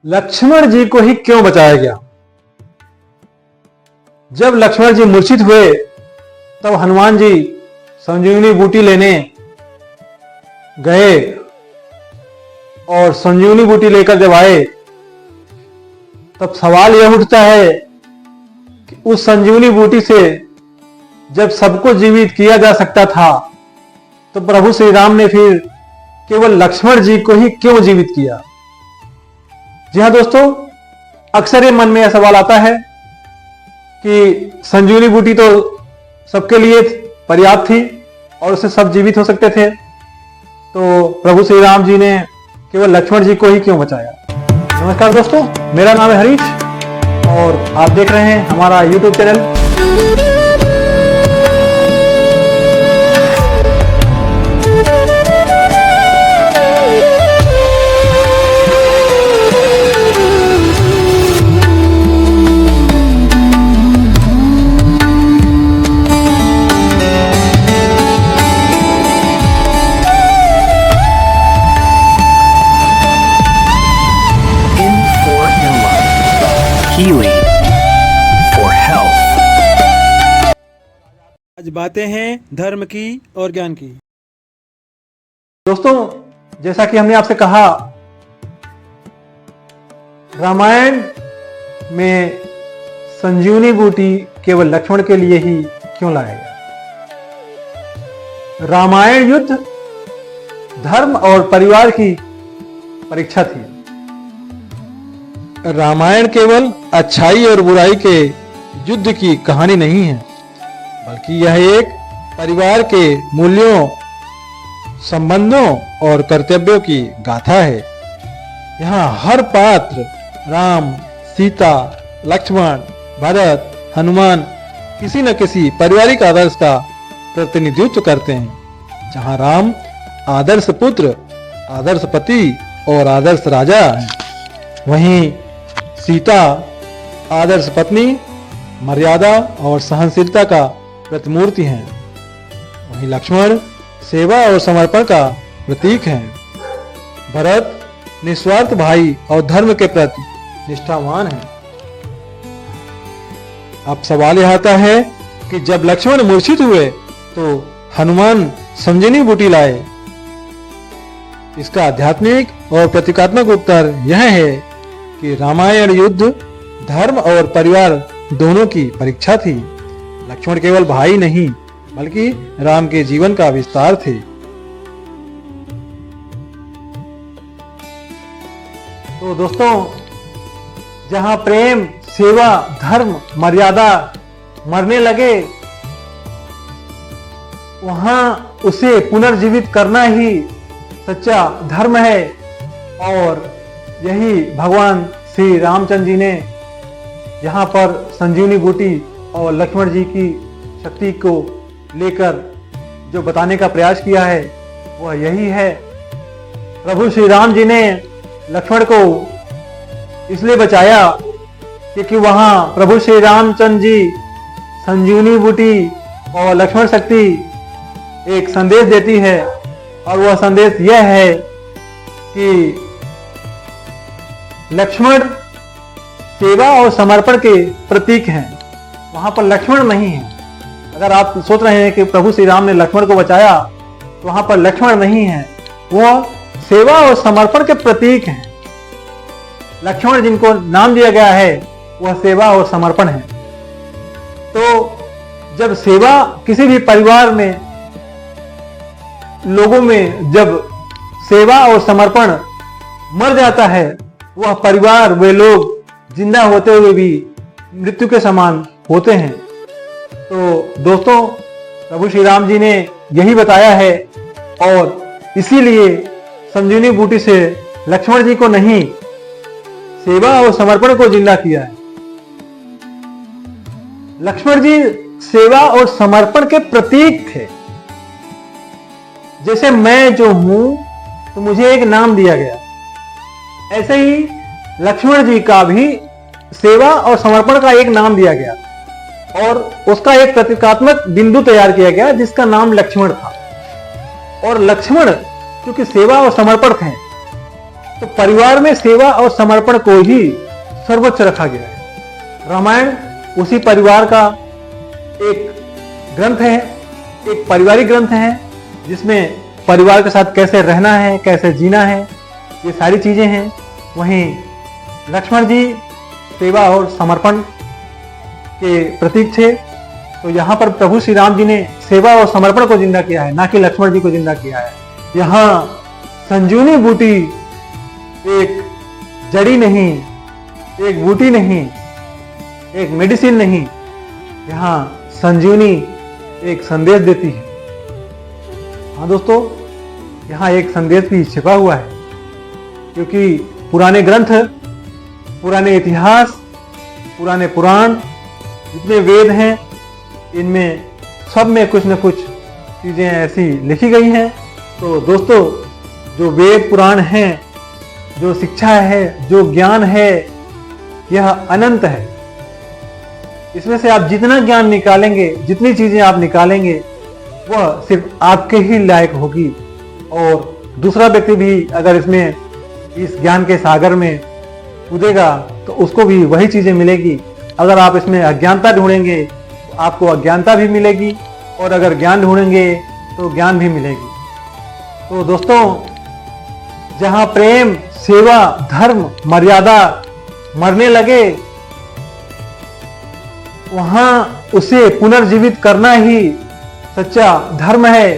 लक्ष्मण जी को ही क्यों बचाया गया? जब लक्ष्मण जी मूर्छित हुए तब हनुमान जी संजीवनी बूटी लेने गए और संजीवनी बूटी लेकर जब आए तब सवाल यह उठता है कि उस संजीवनी बूटी से जब सबको जीवित किया जा सकता था तो प्रभु श्री राम ने फिर केवल लक्ष्मण जी को ही क्यों जीवित किया? जी हाँ दोस्तों, अक्सर ये मन में यह सवाल आता है कि संजीवनी बूटी तो सबके लिए पर्याप्त थी और उससे सब जीवित हो सकते थे, तो प्रभु श्री राम जी ने केवल लक्ष्मण जी को ही क्यों बचाया? नमस्कार दोस्तों, मेरा नाम है हरीश और आप देख रहे हैं हमारा YouTube channel. Healing for health। आज बातें हैं धर्म की और ज्ञान की। दोस्तों, जैसा कि हमने आपसे कहा, रामायण में संजीवनी बूटी केवल लक्ष्मण के लिए ही क्यों लाया गया? रामायण युद्ध धर्म और परिवार की परीक्षा थी। रामायण केवल अच्छाई और बुराई के युद्ध की कहानी नहीं है, बल्कि यह एक परिवार के मूल्यों, संबंधों और कर्तव्यों की गाथा है। यहाँ हर पात्र राम, सीता, लक्ष्मण, भरत, हनुमान किसी न किसी पारिवारिक आदर्श का प्रतिनिधित्व करते हैं। जहाँ राम आदर्श पुत्र, आदर्श पति और आदर्श राजा हैं, वहीं सीता आदर्श पत्नी, मर्यादा और सहनशीलता का प्रतिमूर्ति हैं। वहीं लक्ष्मण सेवा और समर्पण का प्रतीक हैं। भरत निस्वार्थ भाई और धर्म के प्रति निष्ठावान हैं। अब सवाल यह आता है कि जब लक्ष्मण मूर्छित हुए तो हनुमान संजीवनी बूटी लाए। इसका आध्यात्मिक और प्रतीकात्मक उत्तर यह है कि रामायण युद्ध धर्म और परिवार दोनों की परीक्षा थी। लक्ष्मण केवल भाई नहीं बल्कि राम के जीवन का विस्तार थे। तो दोस्तों, जहां प्रेम, सेवा, धर्म, मर्यादा मरने लगे, वहां उसे पुनर्जीवित करना ही सच्चा धर्म है। और यही भगवान श्री रामचंद्र जी ने यहाँ पर संजीवनी बूटी और लक्ष्मण जी की शक्ति को लेकर जो बताने का प्रयास किया है वह यही है। प्रभु श्री राम जी ने लक्ष्मण को इसलिए बचाया क्योंकि वहाँ प्रभु श्री रामचंद्र जी संजीवनी बूटी और लक्ष्मण शक्ति एक संदेश देती है, और वह संदेश यह है कि लक्ष्मण सेवा और समर्पण के प्रतीक हैं। वहां पर लक्ष्मण नहीं है। अगर आप सोच रहे हैं कि प्रभु श्री राम ने लक्ष्मण को बचाया, तो वहां पर लक्ष्मण नहीं है, वह सेवा और समर्पण के प्रतीक हैं। लक्ष्मण जिनको नाम दिया गया है वह सेवा और समर्पण है। तो जब सेवा किसी भी परिवार में, लोगों में जब सेवा और समर्पण मर जाता है, वह परिवार, वे लोग जिंदा होते हुए भी मृत्यु के समान होते हैं। तो दोस्तों, प्रभु श्री राम जी ने यही बताया है और इसीलिए संजीवनी बूटी से लक्ष्मण जी को नहीं, सेवा और समर्पण को जिंदा किया है। लक्ष्मण जी सेवा और समर्पण के प्रतीक थे। जैसे मैं जो हूं तो मुझे एक नाम दिया गया, ऐसे ही लक्ष्मण जी का भी सेवा और समर्पण का एक नाम दिया गया और उसका एक प्रतीकात्मक बिंदु तैयार किया गया जिसका नाम लक्ष्मण था। और लक्ष्मण क्योंकि सेवा और समर्पण थे, तो परिवार में सेवा और समर्पण को ही सर्वोच्च रखा गया है। रामायण उसी परिवार का एक ग्रंथ है, एक पारिवारिक ग्रंथ है, जिसमें परिवार के साथ कैसे रहना है, कैसे जीना है, ये सारी चीजें हैं। वहीं लक्ष्मण जी सेवा और समर्पण के प्रतीक थे। तो यहाँ पर प्रभु श्री राम जी ने सेवा और समर्पण को जिंदा किया है, ना कि लक्ष्मण जी को जिंदा किया है। यहाँ संजीवनी बूटी एक जड़ी नहीं, एक बूटी नहीं, एक मेडिसिन नहीं, यहाँ संजीवनी एक संदेश देती है। हाँ दोस्तों, यहाँ एक संदेश भी छिपा हुआ है, क्योंकि पुराने ग्रंथ, पुराने इतिहास, पुराने पुराण, जितने वेद हैं, इनमें सब में कुछ न कुछ चीजें ऐसी लिखी गई हैं। तो दोस्तों, जो वेद पुराण हैं, जो शिक्षा है, जो ज्ञान है, यह अनंत है। इसमें से आप जितना ज्ञान निकालेंगे, जितनी चीजें आप निकालेंगे, वह सिर्फ आपके ही लायक होगी। और दूसरा व्यक्ति भी अगर इसमें, इस ज्ञान के सागर में कूदेगा, तो उसको भी वही चीजें मिलेगी। अगर आप इसमें अज्ञानता ढूंढेंगे तो आपको अज्ञानता भी मिलेगी, और अगर ज्ञान ढूंढेंगे तो ज्ञान भी मिलेगी। तो दोस्तों, जहां प्रेम, सेवा, धर्म, मर्यादा मरने लगे, वहां उसे पुनर्जीवित करना ही सच्चा धर्म है।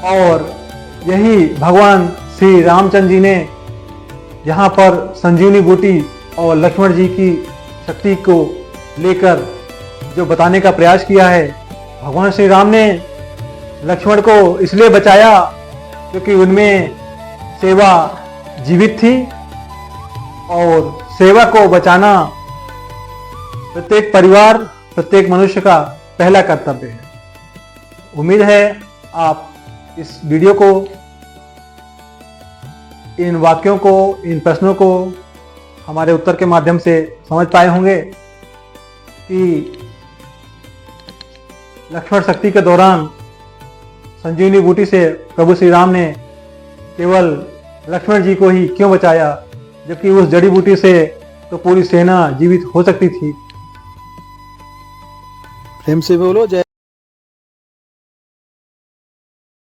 और यही भगवान श्री रामचंद्र जी ने यहाँ पर संजीवनी बूटी और लक्ष्मण जी की शक्ति को लेकर जो बताने का प्रयास किया है। भगवान श्री राम ने लक्ष्मण को इसलिए बचाया क्योंकि उनमें सेवा जीवित थी, और सेवा को बचाना प्रत्येक परिवार, प्रत्येक मनुष्य का पहला कर्तव्य है। उम्मीद है आप इस वीडियो को, इन वाक्यों को, इन प्रश्नों को हमारे उत्तर के माध्यम से समझ पाए होंगे कि लक्ष्मण शक्ति के दौरान संजीवनी बूटी से प्रभु श्री राम ने केवल लक्ष्मण जी को ही क्यों बचाया, जबकि उस जड़ी बूटी से तो पूरी सेना जीवित हो सकती थी। प्रेम से बोलो जय